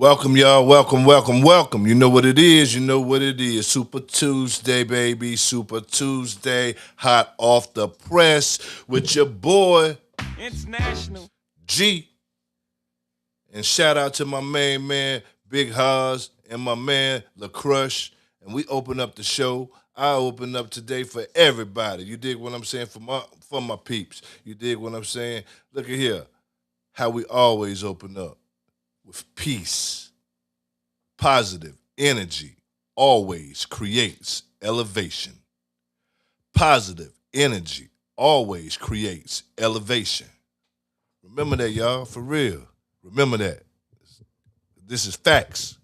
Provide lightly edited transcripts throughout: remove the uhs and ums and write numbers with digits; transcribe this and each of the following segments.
Welcome, y'all. Welcome, welcome, welcome. You know what it is. You know what it is. Super Tuesday, baby. Super Tuesday. Hot off the press with your boy, International. G. And shout out to my main man, Big Haas, and my man, LaCrush. And we open up the show. I open up today for everybody. You dig what I'm saying? For my peeps. You dig what I'm saying? Look at here. How we always open up with peace. Positive energy always creates elevation. Positive energy always creates elevation. Remember that, y'all, for real. Remember that. This is facts.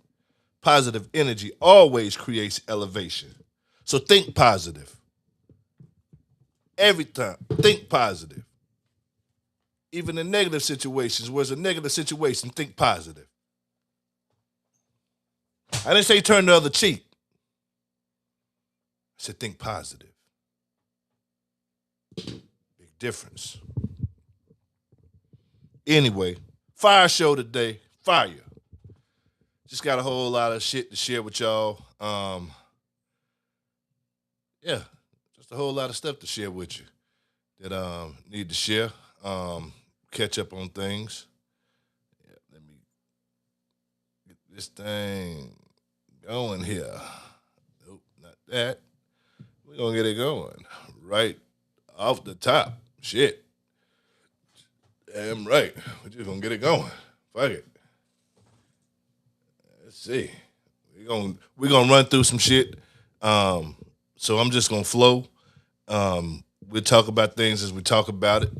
Positive energy always creates elevation. So think positive. Every time, think positive. Even in negative situations, where it's a negative situation, think positive. I didn't say turn the other cheek. I said think positive. Big difference. Anyway, fire show today. Fire. Just got a whole lot of shit to share with y'all. Yeah, just a whole lot of stuff to share with you that need to share. Catch up on things. Yeah, let me get this thing going here. Nope, not that. We're gonna get it going right off the top. Shit. Damn right. We're just gonna get it going. Fuck it. Let's see. We're gonna run through some shit. So I'm just gonna flow. We'll talk about things as we talk about it.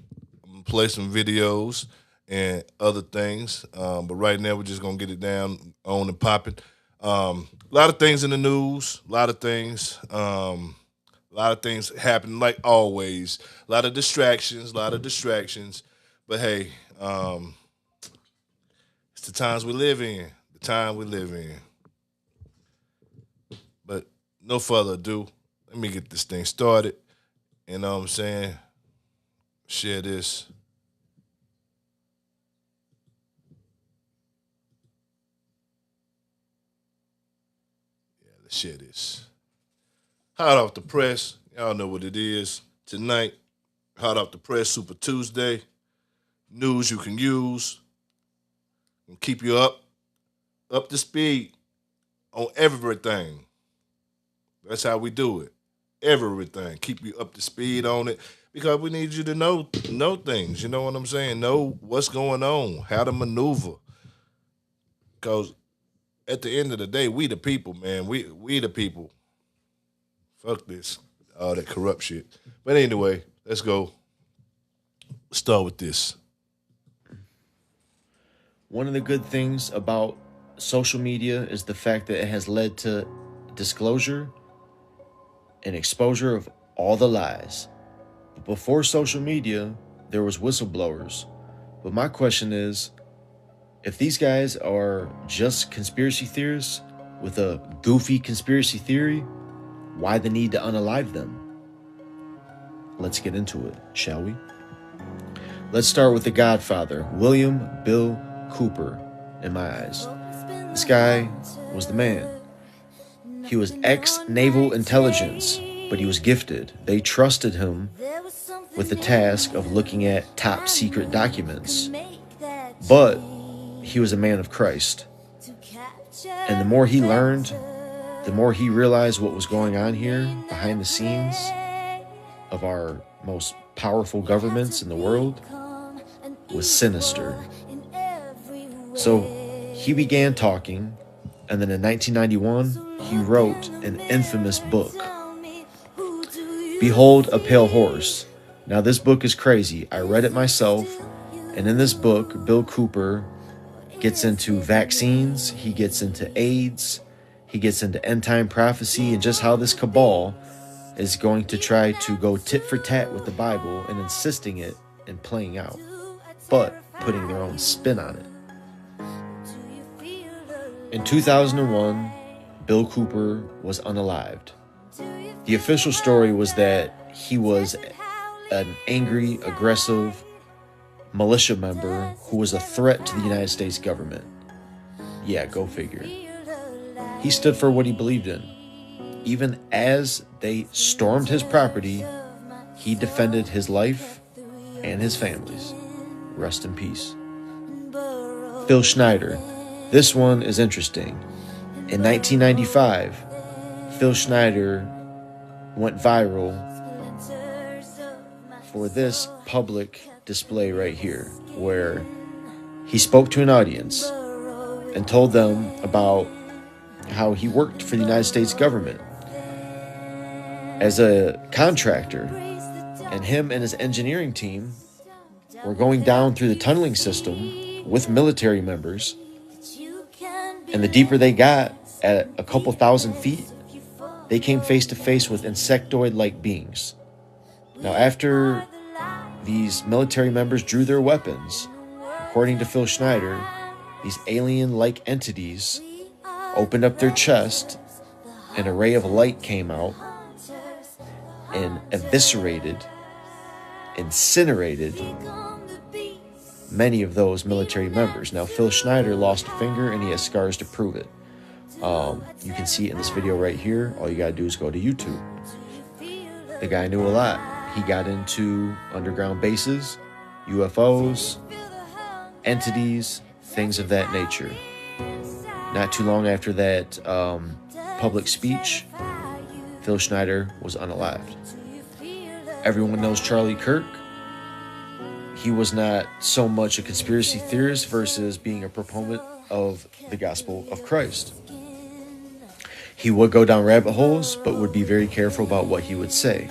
I'm gonna play some videos and other things. But right now we're just gonna get it down on and popping. A lot of things in the news, a lot of things happen like always. A lot of distractions. But hey, it's the times we live in. The time we live in. But no further ado, let me get this thing started. You know what I'm saying? Share this. Yeah, let's share this. Hot off the press. Y'all know what it is. Tonight, hot off the press, Super Tuesday. News you can use. And keep you up to speed on everything. That's how we do it. Everything. Keep you up to speed on it. Because we need you to know things. You know what I'm saying? Know what's going on, how to maneuver. Because at the end of the day, we the people, man. We the people. Fuck this. All that corrupt shit. But anyway, let's go. Start with this. One of the good things about social media is the fact that it has led to disclosure and exposure of all the lies. But before social media, there was whistleblowers. But my question is, if these guys are just conspiracy theorists with a goofy conspiracy theory, why the need to unalive them? Let's get into it, shall we? Let's start with the Godfather, William Bill Cooper, in my eyes. This guy was the man. He was ex-naval intelligence, but he was gifted. They trusted him with the task of looking at top secret documents. But he was a man of Christ. And the more he learned, the more he realized what was going on here behind the scenes of our most powerful governments in the world was sinister. So he began talking, and then in 1991, he wrote an infamous book, Behold a Pale Horse. Now this book is crazy. I read it myself, and in this book, Bill Cooper gets into vaccines, he gets into AIDS, he gets into end-time prophecy, and just how this cabal is going to try to go tit for tat with the Bible and insisting it and playing out, but putting their own spin on it. In 2001, Bill Cooper was unalived. The official story was that he was an angry, aggressive militia member who was a threat to the United States government. Yeah, go figure. He stood for what he believed in. Even as they stormed his property, he defended his life and his family's. Rest in peace. Phil Schneider. This one is interesting. In 1995, Phil Schneider went viral for this public display right here, where he spoke to an audience and told them about how he worked for the United States government as a contractor, and him and his engineering team were going down through the tunneling system with military members, and the deeper they got, at a couple thousand feet, they came face to face with insectoid-like beings. Now, after these military members drew their weapons, according to Phil Schneider, these alien-like entities opened up their chest, an array of light came out and eviscerated, incinerated many of those military members. Now, Phil Schneider lost a finger and he has scars to prove it. You can see it in this video right here. All you gotta do is go to YouTube. The guy knew a lot. He got into underground bases, UFOs, entities, things of that nature. Not too long after that public speech, Phil Schneider was unalived. Everyone knows Charlie Kirk. He was not so much a conspiracy theorist versus being a proponent of the gospel of Christ. He would go down rabbit holes, but would be very careful about what he would say.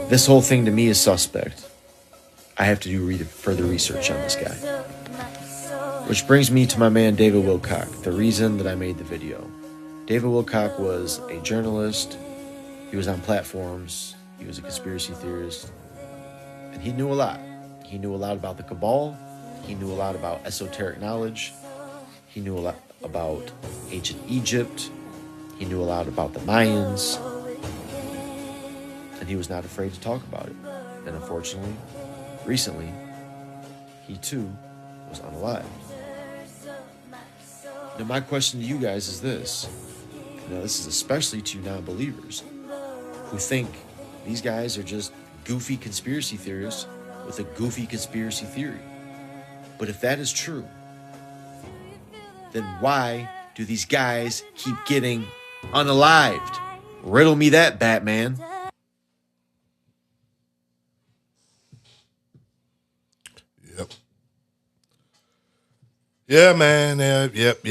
This whole thing to me is suspect. I have to do further research on this guy. Which brings me to my man David Wilcock, the reason that I made the video. David Wilcock was a journalist. He was on platforms. He was a conspiracy theorist. And he knew a lot. He knew a lot about the cabal. He knew a lot about esoteric knowledge. He knew a lot about ancient Egypt. He knew a lot about the Mayans. And he was not afraid to talk about it. And unfortunately, recently, he too was unalived. Now, my question to you guys is this. Now, this is especially to you non-believers who think these guys are just goofy conspiracy theorists with a goofy conspiracy theory. But if that is true, then why do these guys keep getting unalived? Riddle me that, Batman. Yep. Yeah, man. Yep.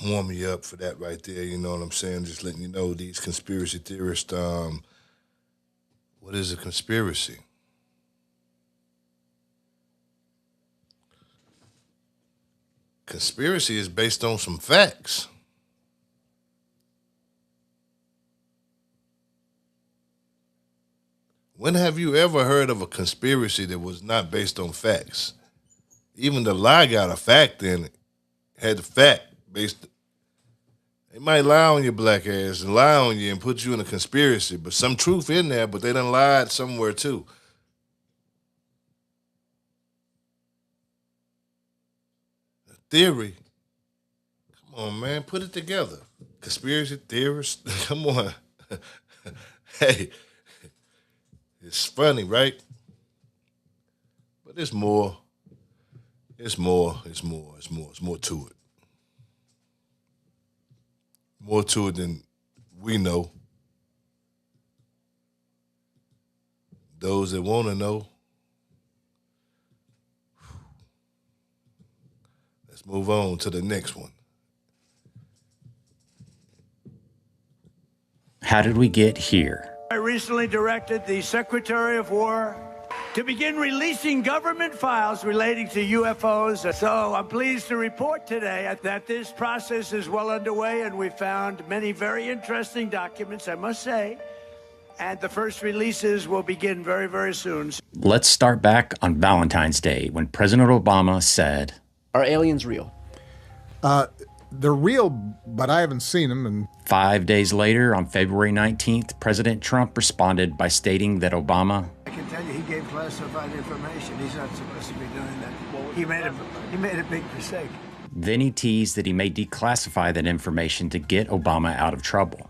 Warm me up for that right there. You know what I'm saying? Just letting you know these conspiracy theorists, what is a conspiracy? Conspiracy is based on some facts. When have you ever heard of a conspiracy that was not based on facts? Even the lie got a fact in it. Had the fact based. They might lie on your black ass and lie on you and put you in a conspiracy, but some truth in there, but they done lied somewhere too. A theory. Come on, man, put it together. Conspiracy theorists, come on. Hey, it's funny, right? But it's more. It's more to it. More to it than we know. Those that want to know. Let's move on to the next one. How did we get here? I recently directed the Secretary of War to begin releasing government files relating to UFOs. So I'm pleased to report today that this process is well underway, and we found many very interesting documents, I must say. And the first releases will begin very, very soon. Let's start back on Valentine's Day when President Obama said, "Are aliens real?" They're real, but I haven't seen them. And 5 days later, on February 19th, President Trump responded by stating that Obama, I can tell you he gave classified information. He's not supposed to be doing that. he made a big mistake. Then he teased that he may declassify that information to get Obama out of trouble.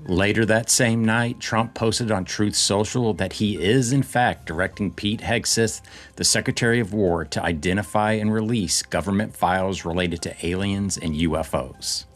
Later that same night, Trump posted on Truth Social that he is in fact directing Pete Hegseth, the Secretary of War, to identify and release government files related to aliens and UFOs.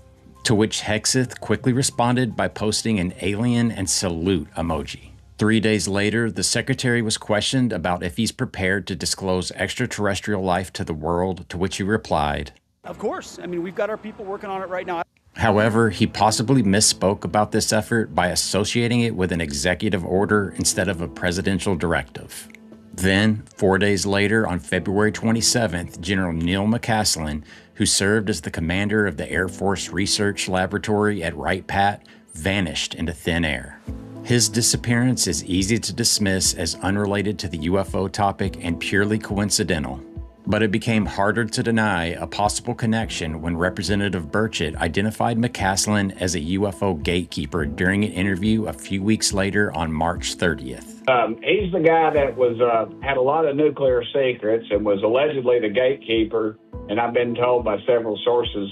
To which Hegseth quickly responded by posting an alien and salute emoji. 3 days later, the Secretary was questioned about if he's prepared to disclose extraterrestrial life to the world, to which he replied, "Of course. I mean, we've got our people working on it right now." However, he possibly misspoke about this effort by associating it with an executive order instead of a presidential directive. Then, 4 days later, on February 27th, General Neil McCaslin, who served as the commander of the Air Force Research Laboratory at Wright-Patt, vanished into thin air. His disappearance is easy to dismiss as unrelated to the UFO topic and purely coincidental. But it became harder to deny a possible connection when Representative Burchett identified McCaslin as a UFO gatekeeper during an interview a few weeks later on March 30th. He's the guy that was had a lot of nuclear secrets and was allegedly the gatekeeper, and I've been told by several sources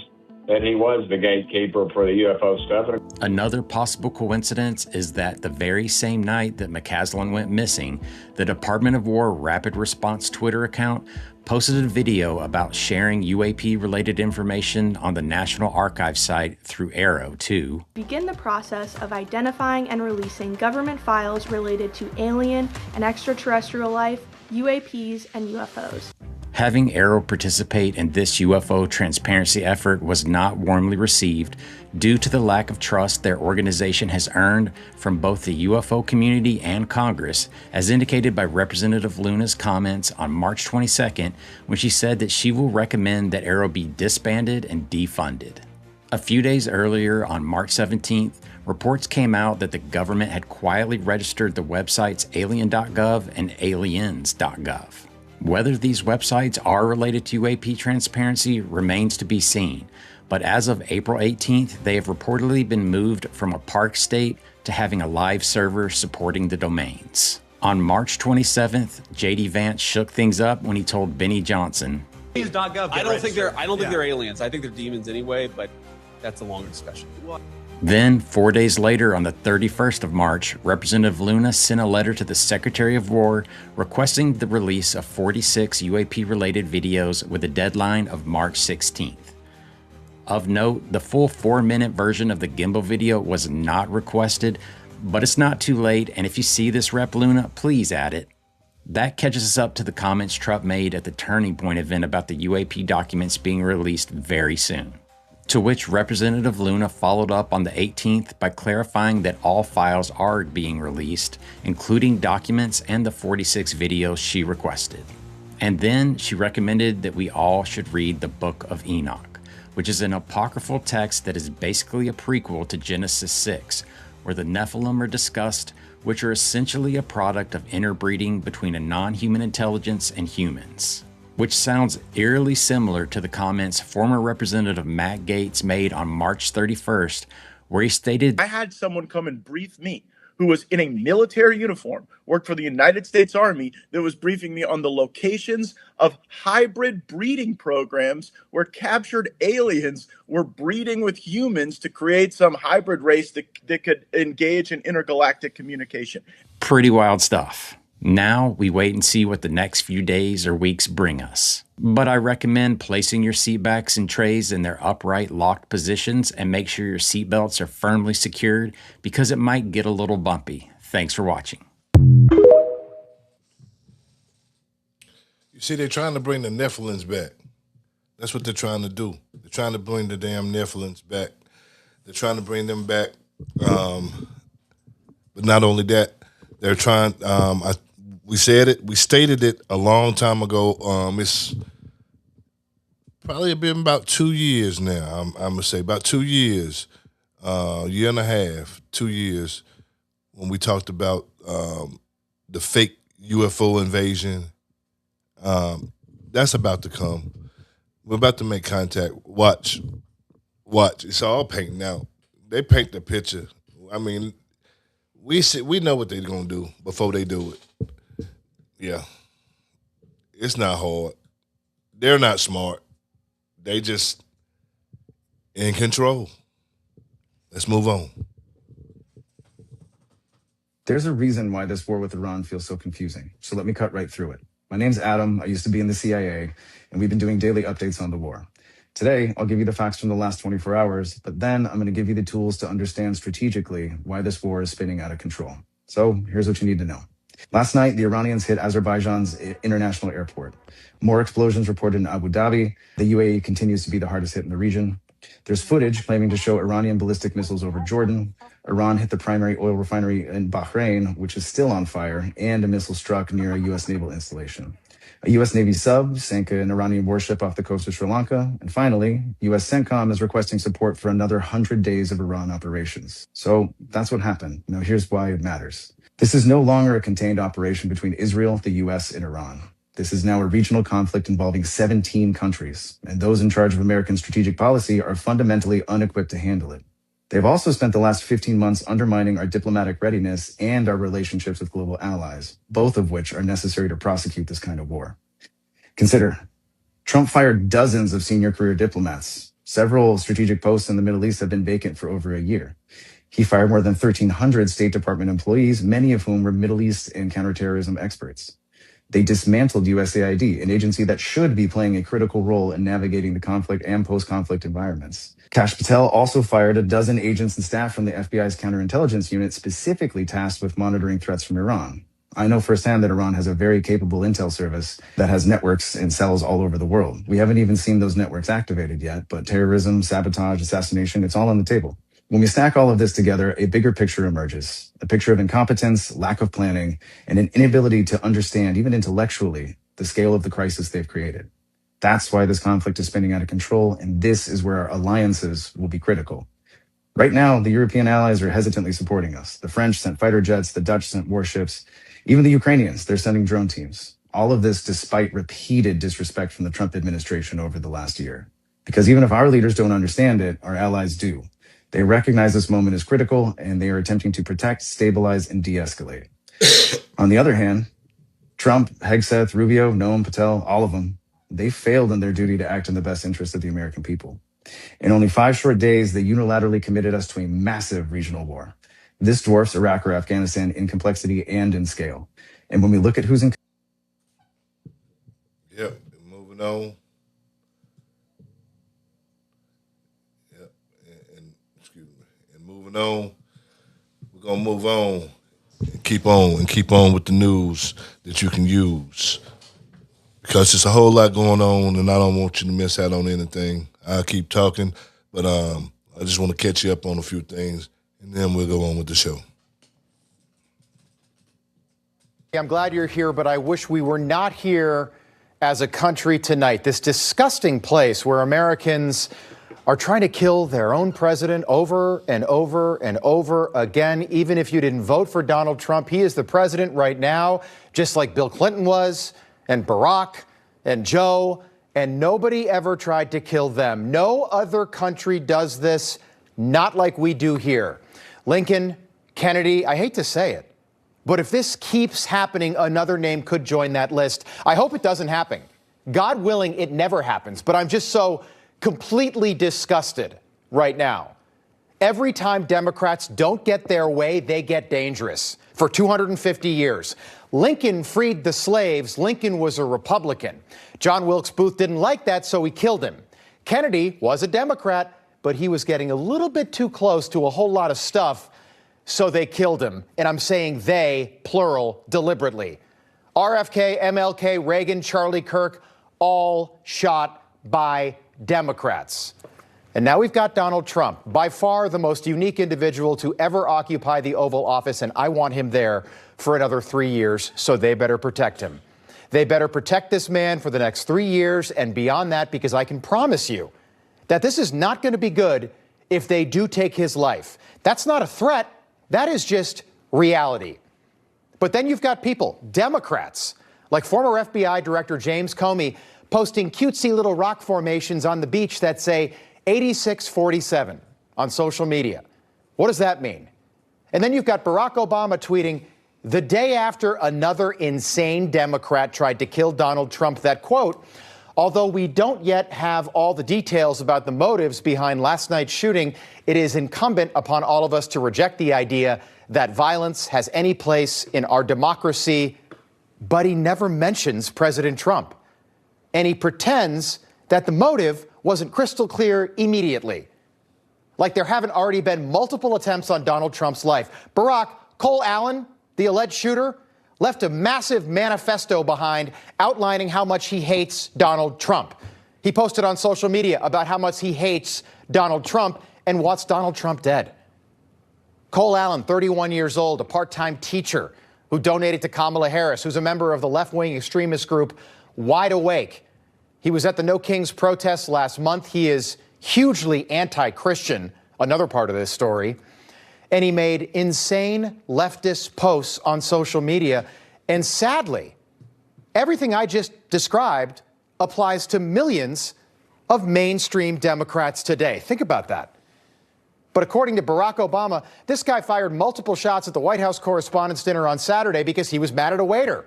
that he was the gatekeeper for the UFO stuff. Another possible coincidence is that the very same night that McCaslin went missing, the Department of War Rapid Response Twitter account posted a video about sharing UAP-related information on the National Archives site through Arrow to begin the process of identifying and releasing government files related to alien and extraterrestrial life, UAPs, and UFOs. Having Arrow participate in this UFO transparency effort was not warmly received due to the lack of trust their organization has earned from both the UFO community and Congress, as indicated by Representative Luna's comments on March 22nd when she said that she will recommend that Arrow be disbanded and defunded. A few days earlier, on March 17th, reports came out that the government had quietly registered the websites alien.gov and aliens.gov. Whether these websites are related to UAP transparency remains to be seen, but as of April 18th, they have reportedly been moved from a park state to having a live server supporting the domains. On March 27th, J.D. Vance shook things up when he told Benny Johnson, I don't think they're aliens. I think they're demons anyway, but that's a longer discussion. Then, 4 days later, on the 31st of March, Representative Luna sent a letter to the Secretary of War requesting the release of 46 UAP-related videos with a deadline of March 16th. Of note, the full 4-minute version of the gimbal video was not requested, but it's not too late, and if you see this, Rep. Luna, please add it. That catches us up to the comments Trump made at the Turning Point event about the UAP documents being released very soon. To which Representative Luna followed up on the 18th by clarifying that all files are being released, including documents and the 46 videos she requested. And then she recommended that we all should read the Book of Enoch, which is an apocryphal text that is basically a prequel to Genesis 6, where the Nephilim are discussed, which are essentially a product of interbreeding between a non-human intelligence and humans. Which sounds eerily similar to the comments former Representative Matt Gaetz made on March 31st, where he stated, I had someone come and brief me who was in a military uniform, worked for the United States Army, that was briefing me on the locations of hybrid breeding programs where captured aliens were breeding with humans to create some hybrid race that could engage in intergalactic communication. Pretty wild stuff. Now we wait and see what the next few days or weeks bring us. But I recommend placing your seatbacks and trays in their upright locked positions and make sure your seatbelts are firmly secured because it might get a little bumpy. Thanks for watching. You see, they're trying to bring the Nephilims back. That's what they're trying to do. They're trying to bring the damn Nephilims back. They're trying to bring them back. But not only that, they're trying, we stated it a long time ago. It's probably been about 2 years now. I'm going to say about 2 years, year and a half, 2 years, when we talked about the fake UFO invasion. That's about to come. We're about to make contact. Watch. It's all painting out. They paint the picture. I mean, we know what they're gonna do before they do it. Yeah, it's not hard. They're not smart. They just in control. Let's move on. There's a reason why this war with Iran feels so confusing, so let me cut right through it. My name's Adam, I used to be in the CIA, and we've been doing daily updates on the war. Today, I'll give you the facts from the last 24 hours, but then I'm going to give you the tools to understand strategically why this war is spinning out of control. So here's what you need to know. Last night, the Iranians hit Azerbaijan's international airport. More explosions reported in Abu Dhabi. The UAE continues to be the hardest hit in the region. There's footage claiming to show Iranian ballistic missiles over Jordan. Iran hit the primary oil refinery in Bahrain, which is still on fire, and a missile struck near a U.S. naval installation. A U.S. Navy sub sank an Iranian warship off the coast of Sri Lanka. And finally, U.S. CENTCOM is requesting support for another 100 days of Iran operations. So that's what happened. Now, here's why it matters. This is no longer a contained operation between Israel, the U.S., and Iran. This is now a regional conflict involving 17 countries, and those in charge of American strategic policy are fundamentally unequipped to handle it. They've also spent the last 15 months undermining our diplomatic readiness and our relationships with global allies, both of which are necessary to prosecute this kind of war. Consider, Trump fired dozens of senior career diplomats. Several strategic posts in the Middle East have been vacant for over a year. He fired more than 1,300 State Department employees, many of whom were Middle East and counterterrorism experts. They dismantled USAID, an agency that should be playing a critical role in navigating the conflict and post-conflict environments. Kash Patel also fired a dozen agents and staff from the FBI's counterintelligence unit specifically tasked with monitoring threats from Iran. I know firsthand that Iran has a very capable intel service that has networks and cells all over the world. We haven't even seen those networks activated yet, but terrorism, sabotage, assassination, it's all on the table. When we stack all of this together, a bigger picture emerges, a picture of incompetence, lack of planning, and an inability to understand, even intellectually, the scale of the crisis they've created. That's why this conflict is spinning out of control, and this is where our alliances will be critical. Right now, the European allies are hesitantly supporting us. The French sent fighter jets, the Dutch sent warships, even the Ukrainians, they're sending drone teams. All of this despite repeated disrespect from the Trump administration over the last year. Because even if our leaders don't understand it, our allies do. They recognize this moment is critical, and they are attempting to protect, stabilize, and de-escalate. On the other hand, Trump, Hegseth, Rubio, Noam, Patel, all of them, they failed in their duty to act in the best interest of the American people. In only 5 short days, they unilaterally committed us to a massive regional war. This dwarfs Iraq or Afghanistan in complexity and in scale. And when we look at who's in... Yep, moving on. Moving on, we're gonna move on and keep on with the news that you can use, because there's a whole lot going on, and I don't want you to miss out on anything. I'll keep talking, but I just want to catch you up on a few things, and then we'll go on with the show. I'm glad you're here, but I wish we were not here as a country tonight. This disgusting place where Americans are trying to kill their own president over and over and over again. Even if you didn't vote for Donald Trump, he is the president right now, just like Bill Clinton was, and Barack, and Joe, and nobody ever tried to kill them. No other country does this, not like we do here. Lincoln, Kennedy, I hate to say it, but if this keeps happening, another name could join that list. I hope it doesn't happen. God willing, it never happens, but I'm just so completely disgusted right now. Every time Democrats don't get their way, they get dangerous. For 250 years. Lincoln freed the slaves. Lincoln was a Republican. John Wilkes Booth didn't like that, so he killed him. Kennedy was a Democrat, but he was getting a little bit too close to a whole lot of stuff, so they killed him. And I'm saying they, plural, deliberately. RFK, MLK, Reagan, Charlie Kirk, all shot by Democrats. And now we've got Donald Trump, by far the most unique individual to ever occupy the Oval Office, and I want him there for another 3 years, so they better protect him. They better protect this man for the next 3 years and beyond that, because I can promise you that this is not going to be good if they do take his life. That's not a threat. That is just reality. But then you've got people, Democrats, like former FBI Director James Comey, posting cutesy little rock formations on the beach that say 8647 on social media. What does that mean? And then you've got Barack Obama tweeting the day after another insane Democrat tried to kill Donald Trump that, quote, Although we don't yet have all the details about the motives behind last night's shooting, it is incumbent upon all of us to reject the idea that violence has any place in our democracy. But he never mentions President Trump. And he pretends that the motive wasn't crystal clear immediately. Like there haven't already been multiple attempts on Donald Trump's life. Barack, Cole Allen, the alleged shooter, left a massive manifesto behind outlining how much he hates Donald Trump. He posted on social media about how much he hates Donald Trump and wants Donald Trump dead. Cole Allen, 31 years old, a part-time teacher who donated to Kamala Harris, who's a member of the left-wing extremist group Wide Awake. He was at the No Kings protests last month. He is hugely anti-Christian, another part of this story. And he made insane leftist posts on social media. And sadly, everything I just described applies to millions of mainstream Democrats today. Think about that. But according to Barack Obama, this guy fired multiple shots at the White House Correspondents' Dinner on Saturday because he was mad at a waiter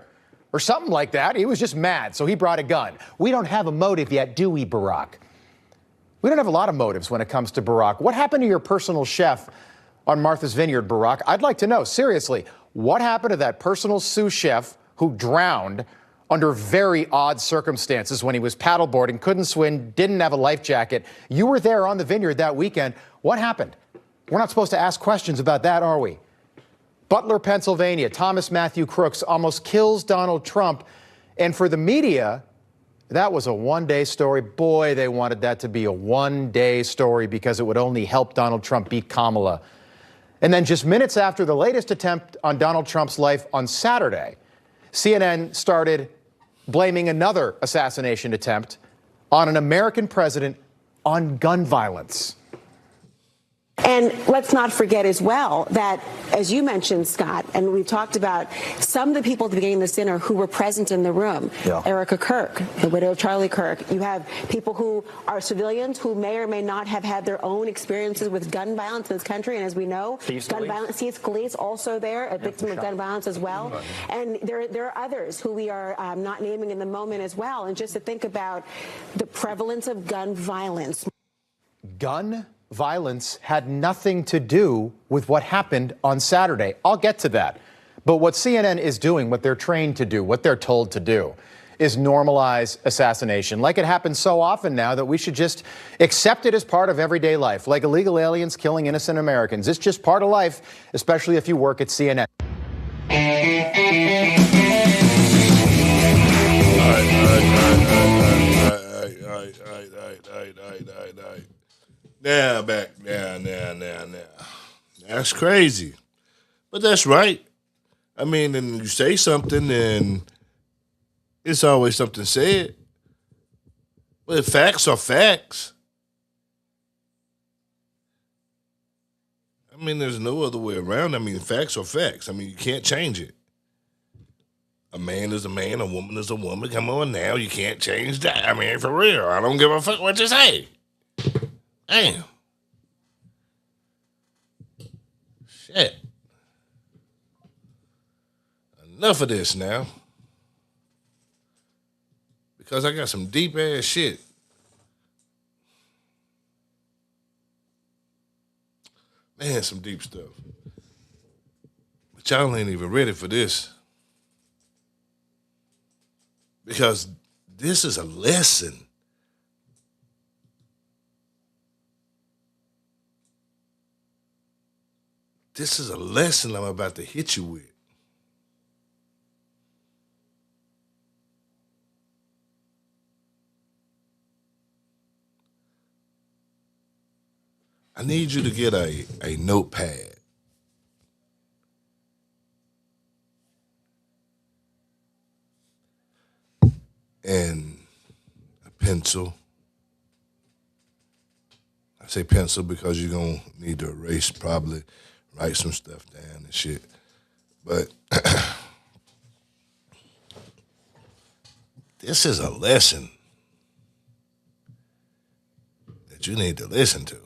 or something like that. He was just mad, so he brought a gun. We don't have a motive yet, do we, Barack? We don't have a lot of motives when it comes to Barack. What happened to your personal chef on Martha's Vineyard, Barack? I'd like to know, seriously, what happened to that personal sous chef who drowned under very odd circumstances when he was paddleboarding, couldn't swim, didn't have a life jacket? You were there on the vineyard that weekend. What happened? We're not supposed to ask questions about that, are we? Butler, Pennsylvania, Thomas Matthew Crooks almost kills Donald Trump. And for the media, that was a one-day story. Boy, they wanted that to be a one-day story because it would only help Donald Trump beat Kamala. And then just minutes after the latest attempt on Donald Trump's life on Saturday, CNN started blaming another assassination attempt on an American president on gun violence. And let's not forget as well that, as you mentioned, Scott, and we've talked about some of the people at the beginning of this dinner who were present in the room. Yeah. Erica Kirk, the widow of Charlie Kirk. You have people who are civilians who may or may not have had their own experiences with gun violence in this country. And as we know, gun violence, Steve Scalise also there, a victim of gun violence as well. And there are others who we are not naming in the moment as well. And just to think about the prevalence of gun violence. Gun violence had nothing to do with what happened on Saturday. I'll get to that. But what CNN is doing, what they're trained to do, what they're told to do, is normalize assassination like it happens so often now that we should just accept it as part of everyday life, like illegal aliens killing innocent Americans. It's just part of life, especially if you work at CNN. All right. Now back. Now. That's crazy. But that's right. I mean, and you say something and it's always something said. But facts are facts. I mean, there's no other way around. I mean, facts are facts. I mean, you can't change it. A man is a man, a woman is a woman. Come on now, you can't change that. I mean, for real. I don't give a fuck what you say. Damn. Shit. Enough of this now. Because I got some deep ass shit. Man, some deep stuff. But y'all ain't even ready for this. Because this is a lesson. This is a lesson I'm about to hit you with. I need you to get a notepad. And a pencil. I say pencil because you're going to need to erase, probably write some stuff down and shit. But this is a lesson that you need to listen to.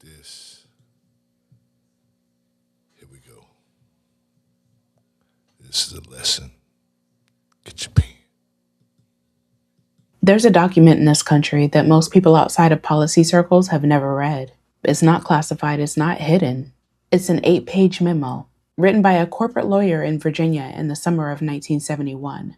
this. Here we go. This is a lesson. Get your pen. There's a document in this country that most people outside of policy circles have never read. It's not classified, it's not hidden. It's an 8-page memo written by a corporate lawyer in Virginia in the summer of 1971.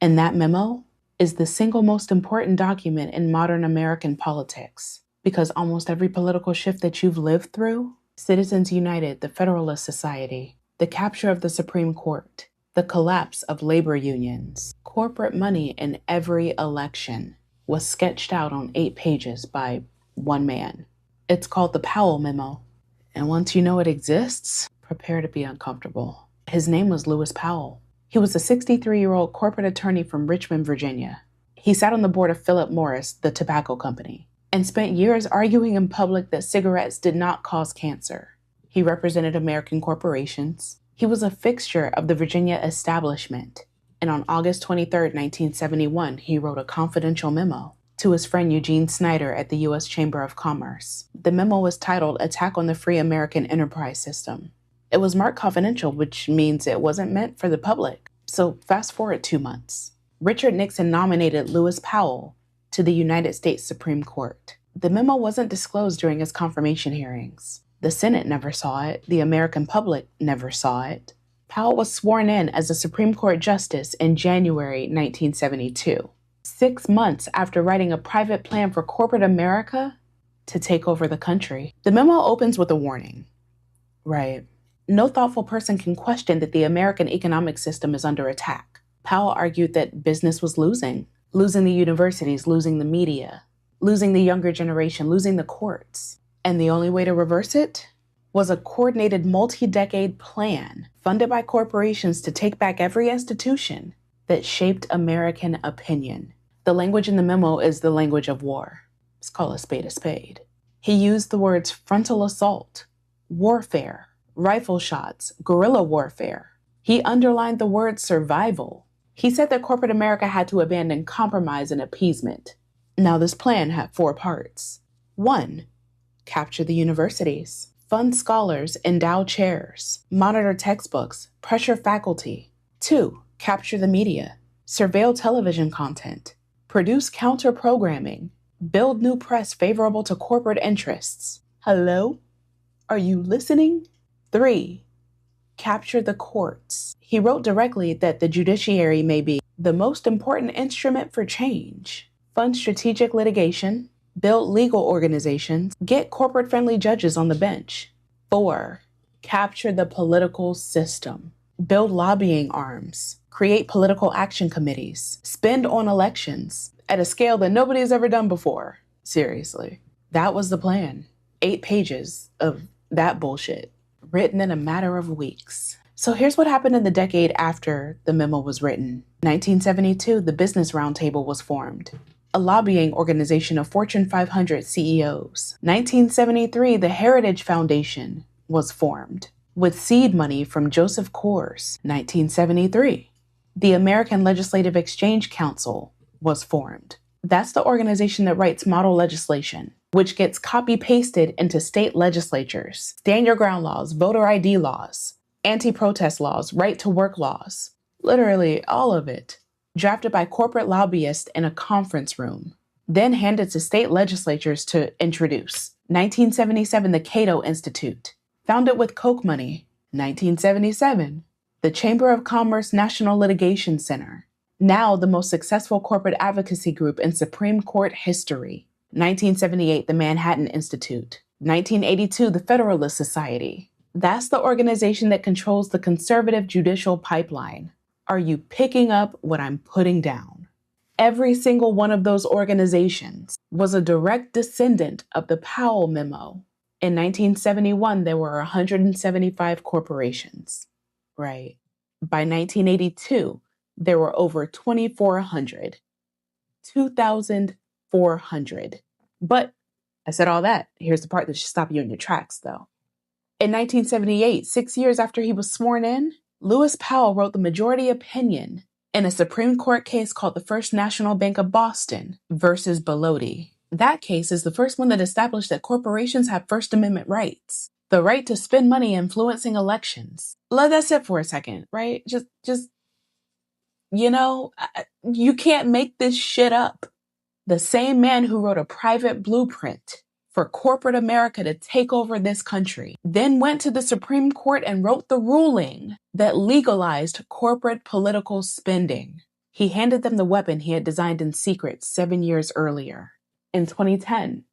And that memo is the single most important document in modern American politics, because almost every political shift that you've lived through, Citizens United, the Federalist Society, the capture of the Supreme Court, the collapse of labor unions, corporate money in every election, was sketched out on 8 pages by one man. It's called the Powell Memo. And once you know it exists, prepare to be uncomfortable. His name was Lewis Powell. He was a 63-year-old corporate attorney from Richmond, Virginia. He sat on the board of Philip Morris, the tobacco company, and spent years arguing in public that cigarettes did not cause cancer. He represented American corporations. He was a fixture of the Virginia establishment. And on August 23, 1971, he wrote a confidential memo to his friend Eugene Snyder at the U.S. Chamber of Commerce. The memo was titled Attack on the Free American Enterprise System. It was marked confidential, which means it wasn't meant for the public. So fast forward 2 months. Richard Nixon nominated Lewis Powell to the United States Supreme Court. The memo wasn't disclosed during his confirmation hearings. The Senate never saw it. The American public never saw it. Powell was sworn in as a Supreme Court justice in January 1972, 6 months after writing a private plan for corporate America to take over the country. The memo opens with a warning. Right. No thoughtful person can question that the American economic system is under attack. Powell argued that business was losing the universities, losing the media, losing the younger generation, losing the courts. And the only way to reverse it was a coordinated multi-decade plan funded by corporations to take back every institution that shaped American opinion. The language in the memo is the language of war. Let's call a spade a spade. He used the words frontal assault, warfare, rifle shots, guerrilla warfare. He underlined the word survival. He said that corporate America had to abandon compromise and appeasement. Now, this plan had 4 parts. 1, capture the universities, fund scholars, endow chairs, monitor textbooks, pressure faculty. 2, capture the media, surveil television content, produce counter-programming, build new press favorable to corporate interests. Hello? Are you listening? 3, capture the courts. He wrote directly that the judiciary may be the most important instrument for change. Fund strategic litigation, build legal organizations, get corporate-friendly judges on the bench. 4, capture the political system, build lobbying arms, create political action committees, spend on elections at a scale that nobody's ever done before. Seriously. That was the plan. 8 pages of that bullshit, written in a matter of weeks. So here's what happened in the decade after the memo was written. 1972, the Business Roundtable was formed, a lobbying organization of Fortune 500 CEOs. 1973, the Heritage Foundation was formed with seed money from Joseph Coors. 1973, the American Legislative Exchange Council was formed. That's the organization that writes model legislation, which gets copy-pasted into state legislatures. Stand your ground laws, voter ID laws, anti-protest laws, right-to-work laws. Literally all of it. Drafted by corporate lobbyists in a conference room, then handed to state legislatures to introduce. 1977, the Cato Institute, founded with Koch money. 1977, the Chamber of Commerce National Litigation Center, now the most successful corporate advocacy group in Supreme Court history. 1978, the Manhattan Institute. 1982, the Federalist Society. That's the organization that controls the conservative judicial pipeline. Are you picking up what I'm putting down? Every single one of those organizations was a direct descendant of the Powell Memo. In 1971, there were 175 corporations, right? By 1982, there were over 2,400. 2,400. But I said all that. Here's the part that should stop you in your tracks, though. In 1978, 6 years after he was sworn in, Lewis Powell wrote the majority opinion in a Supreme Court case called the First National Bank of Boston versus Bellotti. That case is the first one that established that corporations have First Amendment rights. The right to spend money influencing elections. Let that sit for a second, right? You can't make this shit up. The same man who wrote a private blueprint for corporate America to take over this country then went to the Supreme Court and wrote the ruling that legalized corporate political spending. He handed them the weapon he had designed in secret 7 years earlier. In 2010,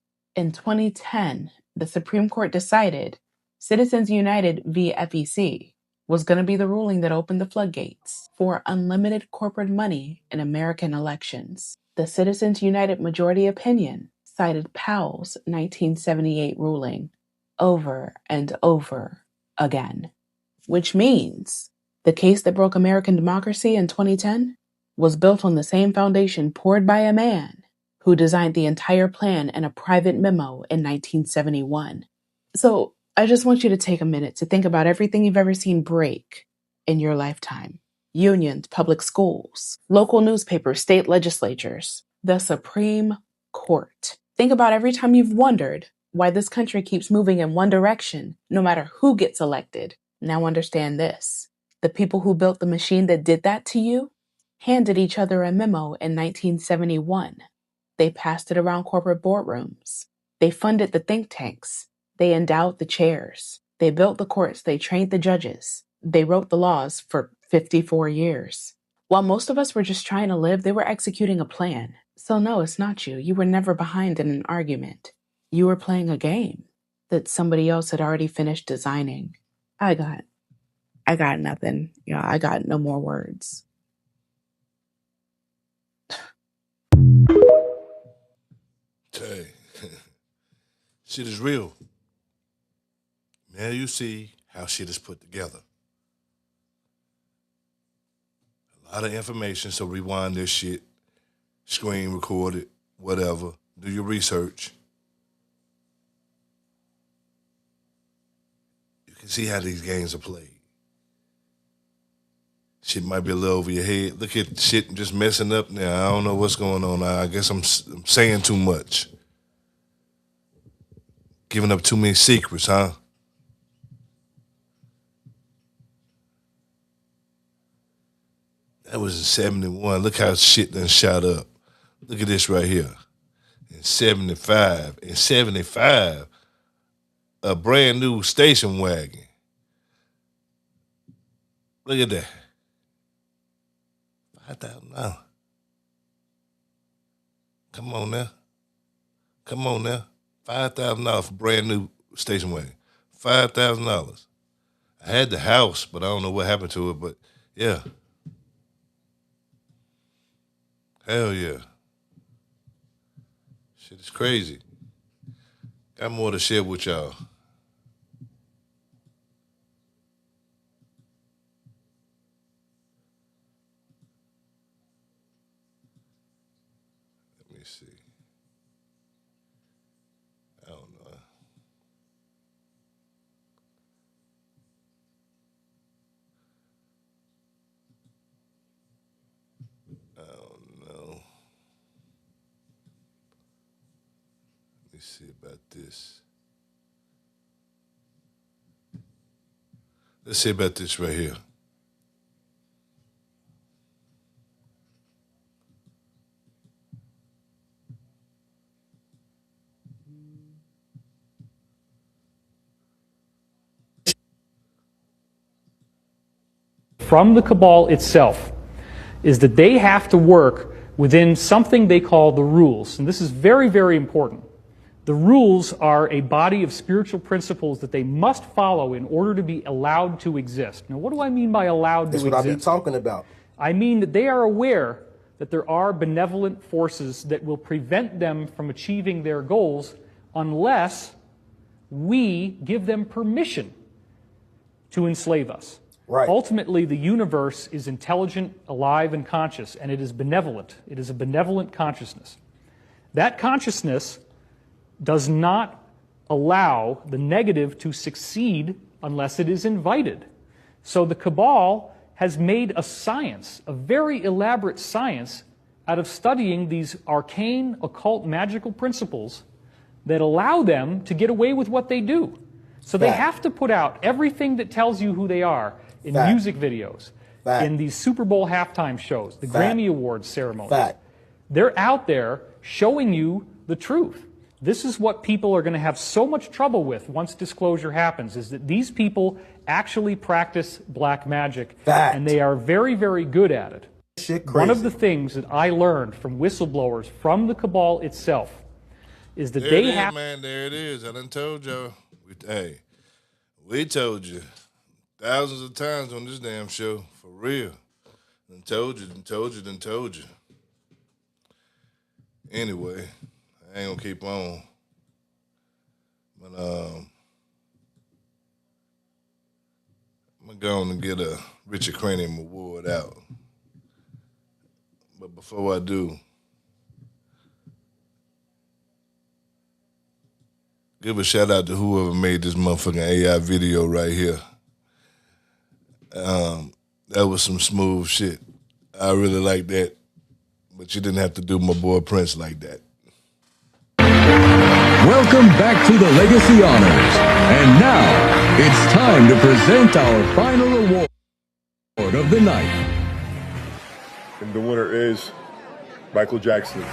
the Supreme Court decided Citizens United v. FEC was going to be the ruling that opened the floodgates for unlimited corporate money in American elections. The Citizens United majority opinion cited Powell's 1978 ruling over and over again, which means the case that broke American democracy in 2010 was built on the same foundation poured by a man who designed the entire plan in a private memo in 1971. So I just want you to take a minute to think about everything you've ever seen break in your lifetime. Unions, public schools, local newspapers, state legislatures, the Supreme Court. Think about every time you've wondered why this country keeps moving in one direction, no matter who gets elected. Now understand this. The people who built the machine that did that to you handed each other a memo in 1971. They passed it around corporate boardrooms. They funded the think tanks. They endowed the chairs. They built the courts. They trained the judges. They wrote the laws for 54 years. While most of us were just trying to live, they were executing a plan. So no, it's not you. You were never behind in an argument. You were playing a game that somebody else had already finished designing. I got nothing. I got no more words. Hey, shit is real. Now you see how shit is put together. A lot of information, so rewind this shit, screen record it, whatever. Do your research. You can see how these games are played. Shit might be a little over your head. Look at shit just messing up now. I don't know what's going on. I guess I'm saying too much. Giving up too many secrets, huh? That was in 71. Look how shit done shot up. Look at this right here. In 75. In 75, a brand new station wagon. Look at that. $5,000. Come on now. Come on now. $5,000 for brand new station wagon. $5,000. I had the house, but I don't know what happened to it, but yeah. Hell yeah. Shit is crazy. Got more to share with y'all. Let me see. I don't know. Let me see about this. Let's see about this right here. From the cabal itself is that they have to work within something they call the rules. And this is very, very important. The rules are a body of spiritual principles that they must follow in order to be allowed to exist. Now, what do I mean by allowed to exist? That's what I be talking about. I mean that they are aware that there are benevolent forces that will prevent them from achieving their goals unless we give them permission to enslave us. Right. Ultimately, the universe is intelligent, alive, and conscious, and it is benevolent. It is a benevolent consciousness. That consciousness does not allow the negative to succeed unless it is invited. So the cabal has made a science, a very elaborate science, out of studying these arcane, occult, magical principles that allow them to get away with what they do. So they have to put out everything that tells you who they are in music videos, in these Super Bowl halftime shows, the Grammy Awards ceremonies. They're out there showing you the truth. This is what people are going to have so much trouble with once disclosure happens, is that these people actually practice black magic, and they are very, very good at it. One of the things that I learned from whistleblowers from the cabal itself is that they have... Man, there it is. I done told y'all. We told you thousands of times on this damn show, for real. Done told you. Anyway, I ain't gonna keep on. But I'm gonna go on and get a Richard Cranium Award out. But before I do, give a shout out to whoever made this motherfucking AI video right here. That was some smooth shit. I really like that. But you didn't have to do my boy Prince like that. Welcome back to the Legacy Honors. And now, it's time to present our final award of the night. And the winner is Michael Jackson.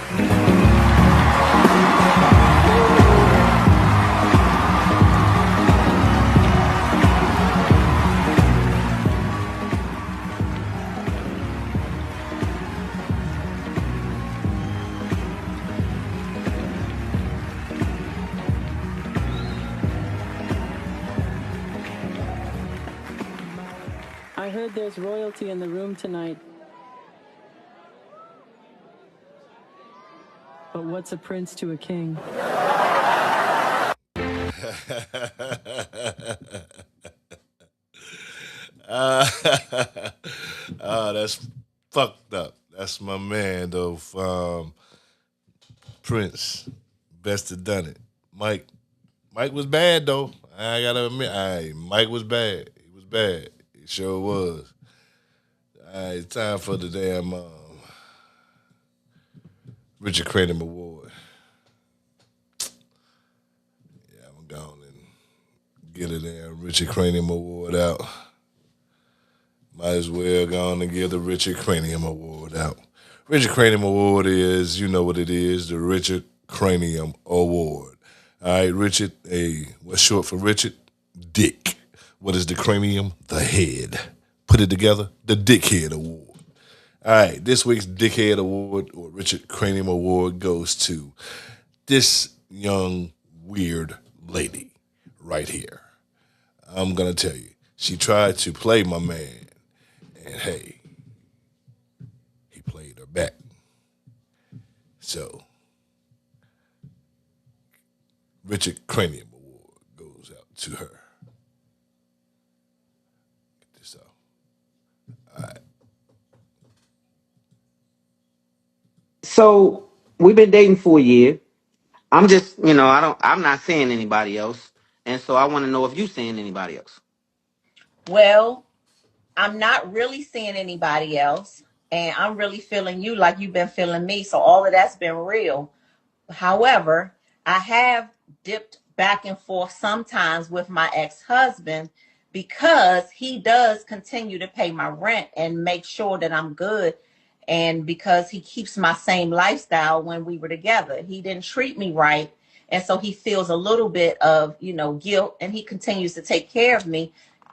I heard there's royalty in the room tonight. But what's a prince to a king? That's fucked up. That's my man, though. Prince. Best have done it. Mike was bad, though. I gotta admit, Mike was bad. He was bad. He sure was. All right, it's time for the damn Richard Cranium Award. Yeah, I'm going and get a damn Richard Cranium Award out. Might as well go on and give the Richard Cranium Award out. Richard Cranium Award is, you know what it is, the Richard Cranium Award. All right, Richard, what's short for Richard? Dick. What is the cranium? The head. Put it together, the Dickhead Award. All right, this week's Dickhead Award, or Richard Cranium Award, goes to this young, weird lady right here. I'm going to tell you, she tried to play my man, and hey, he played her back. So, Richard Cranium Award goes out to her. Get this off. All right. So we've been dating for a year. I'm just, I'm not seeing anybody else. And so I want to know if you seeing anybody else. Well, I'm not really seeing anybody else. And I'm really feeling you like you've been feeling me. So all of that's been real. However, I have dipped back and forth sometimes with my ex-husband because he does continue to pay my rent and make sure that I'm good. And because he keeps my same lifestyle when we were together, he didn't treat me right. And so he feels a little bit of, guilt, and he continues to take care of me.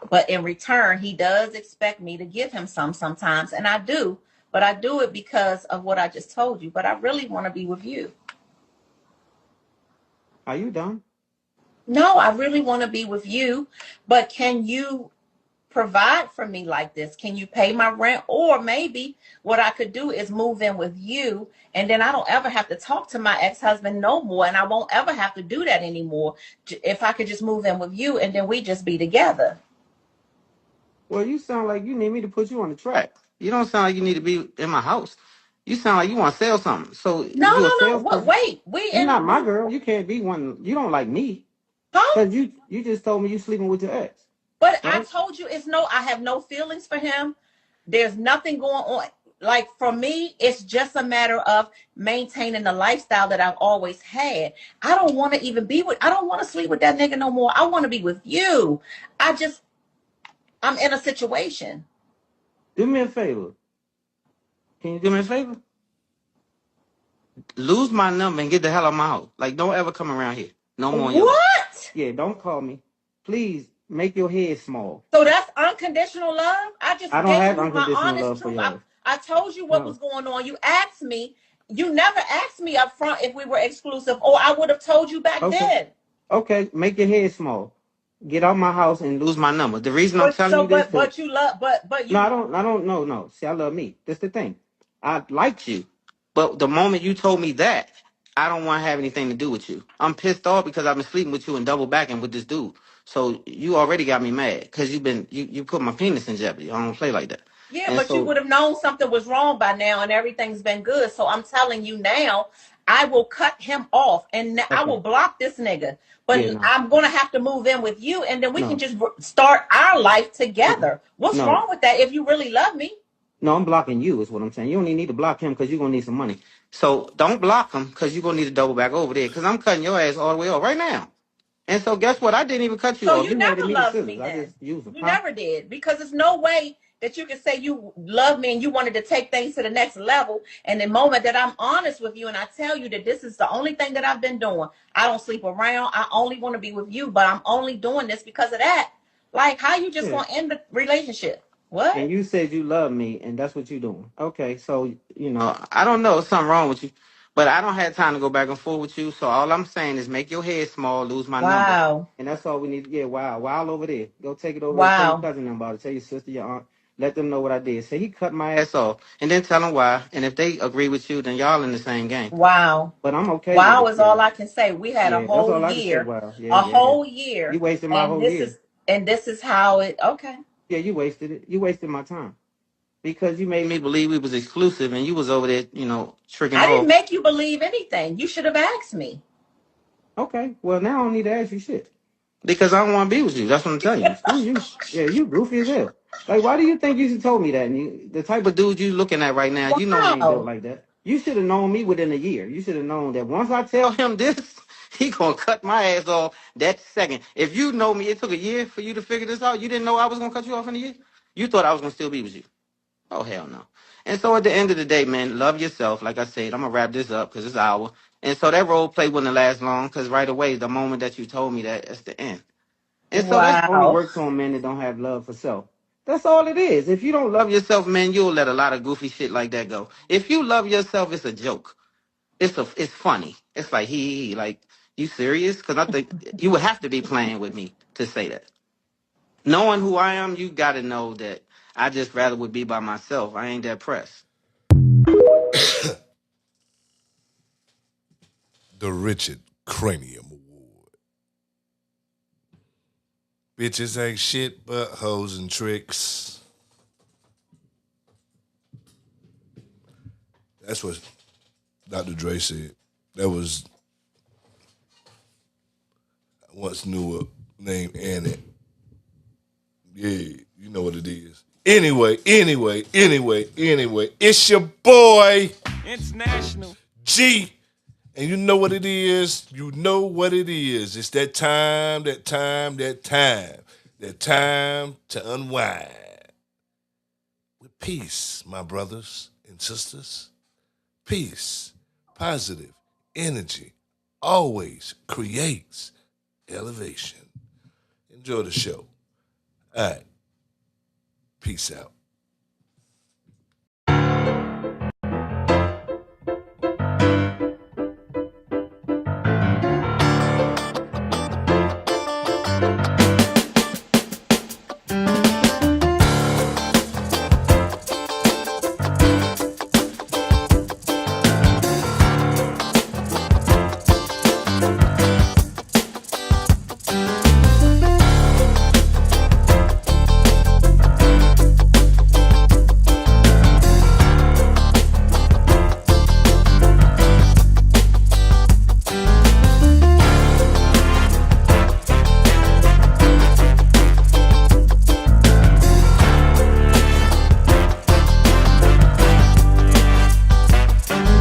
But in return, he does expect me to give him sometimes. And I do, but I do it because of what I just told you. But I really want to be with you. Are you done? No, I really want to be with you. But can you provide for me like this? Can you pay my rent? Or maybe what I could do is move in with you, and then I don't ever have to talk to my ex-husband no more, and I won't ever have to do that anymore. If I could just move in with you, and then we just be together. Well, you sound like you need me to put you on the track. You don't sound like you need to be in my house. You sound like you want to sell something. So No. What? Wait, you're not my girl. You can't be one. You don't like me. Huh? Because you just told me you sleeping with your ex. But right? I told you I have no feelings for him. There's nothing going on. like for me, it's just a matter of maintaining the lifestyle that I've always had. I don't want to even be with, I don't want to sleep with that nigga no more. I want to be with you. I'm in a situation. Do me a favor. Can you do me a favor? Lose my number and get the hell out of my house. Like, don't ever come around here. No more in your life. What? Yeah, don't call me. Please make your head small. So that's unconditional love? I just I don't gave have you my unconditional honest love for truth. your ass. I told you what No. was going on. You asked me. You never asked me up front if we were exclusive, or I would have told you back Okay. then. Okay, make your head small. Get out my house and lose my number. The reason I'm telling you this, But you love, but you. no, I don't, no. See, I love me. That's the thing. I liked you, but the moment you told me that, I don't want to have anything to do with you. I'm pissed off because I've been sleeping with you and double backing with this dude. So you already got me mad because you put my penis in jeopardy. I don't play like that. Yeah, And but you so would have known something was wrong by now, and everything's been good. So I'm telling you now, I will cut him off, and I will okay, block this nigga. But yeah, no, I'm gonna have to move in with you, and then we can no, just start our life together. What's no. wrong with that? If you really love me. No, I'm blocking you is what I'm saying. You don't even need to block him because you're going to need some money. So don't block him because you're going to need to double back over there because I'm cutting your ass all the way off right now. And so guess what? I didn't even cut you So off. you You had never to meet the loved scissors. me I then. just used them. You Huh? never did. Because there's no way that you can say you love me and you wanted to take things to the next level. And the moment that I'm honest with you and I tell you that this is the only thing that I've been doing, I don't sleep around. I only want to be with you, but I'm only doing this because of that. Like, how you just Yeah. gonna end the relationship? What? And you said you love me, and that's what you're doing. Okay, so I don't know, something wrong with you, but I don't have time to go back and forth with you. So all I'm saying is make your head small, lose my number, Wow. and that's all we need. Yeah, wow over there. Go take it over there. Tell your Wow. cousin about it. Tell your sister, your aunt. Let them know what I did. Say he cut my ass off, and then tell them why. And if they agree with you, then y'all in the same game. Wow. But I'm okay with Wow it. is Yeah, all I can say. We had a yeah. That's whole all I can say. year. Wow. Yeah, A yeah, yeah. whole You year. wasted my And whole year. this is how it okay. Yeah, you wasted it. You wasted my time. Because you made me believe we was exclusive and you was over there, tricking I didn't off. make you believe anything. You should have asked me. Okay, well now I don't need to ask you shit. Because I don't want to be with you. That's what I'm telling you. Screw you. Yeah, you goofy as hell. Like, why do you think you should told me that? And the type of dude you looking at right now, you know I ain't built Wow. like that. You should have known me within a year. You should have known that once I tell him this, he gonna cut my ass off that second. If you know me, it took a year for you to figure this out. You didn't know I was gonna cut you off in a year. You thought I was gonna still be with you. Oh hell no. And so at the end of the day, man, love yourself. Like I said, I'm gonna wrap this up because it's an hour. And so that role play wouldn't last long because right away, the moment that you told me that, that's the end. And so that's only Wow. works on men that don't have love for self. That's all it is. If you don't love yourself, man, you'll let a lot of goofy shit like that go. If you love yourself, it's a joke. It's funny. It's like he like you serious? Because I think you would have to be playing with me to say that. Knowing who I am, you got to know that I just rather would be by myself. I ain't that pressed. The Richard Cranium Award. Bitches ain't shit but hoes and tricks. That's what Dr. Dre said. That was once knew a name Annie. Yeah, you know what it is. Anyway, it's your boy International G. And you know what it is. You know what it is. It's that time to unwind. With peace, my brothers and sisters. Peace, positive energy always creates elevation. Enjoy the show. All right. Peace out.